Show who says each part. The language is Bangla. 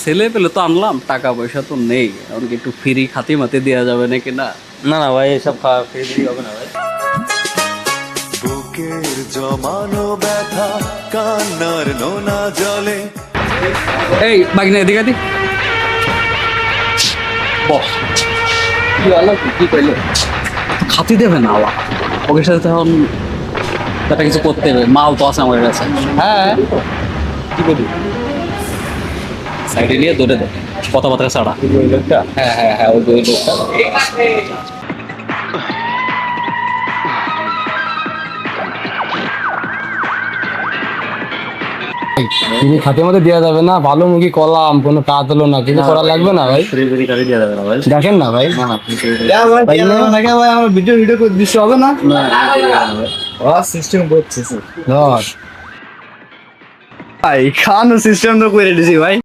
Speaker 1: ছেলে পেলে তো আনলাম, টাকা পয়সা তো নেই, এমনকি একটু ফ্রি খাতি মাতি দেওয়া যাবে নাকি না?
Speaker 2: না না ভাই, এসব খাওয়া ফ্রি হবে না ভাই।
Speaker 3: বুকের জমানো ব্যথা কান্নার নোনা জলে।
Speaker 1: এই বাগিনা এদিকে এদিক বস। কি হলো, কি কইলো? খাতি দেবে না আবার, ওকে সাথে তখন একটা কিছু করতে হবে, মাল তো আছে আমার কাছে। হ্যাঁ কি বলি, সাইডে নিয়ে দৌড়ে দেয় কথাবার্তা ছাড়া।
Speaker 2: ওই লোকটা?
Speaker 1: হ্যাঁ হ্যাঁ হ্যাঁ, ওই লোকটা।
Speaker 4: তিনি খাতের মধ্যে দেওয়া যাবে না, ভালো মুখী কলাম, কোনো কাজ হলো না, কিছু করা লাগবে না ভাই।
Speaker 2: ফ্রি কাটি দেওয়া যাবে না ভাই।
Speaker 4: দেখেন না ভাই,
Speaker 2: ভাই আমার ভিডিও করে দিচ্ছে, হবে না?
Speaker 4: সিস্টেম করছে
Speaker 2: ভাই খাওয়ানোর সিস্টেম তো করে দিছি ভাই।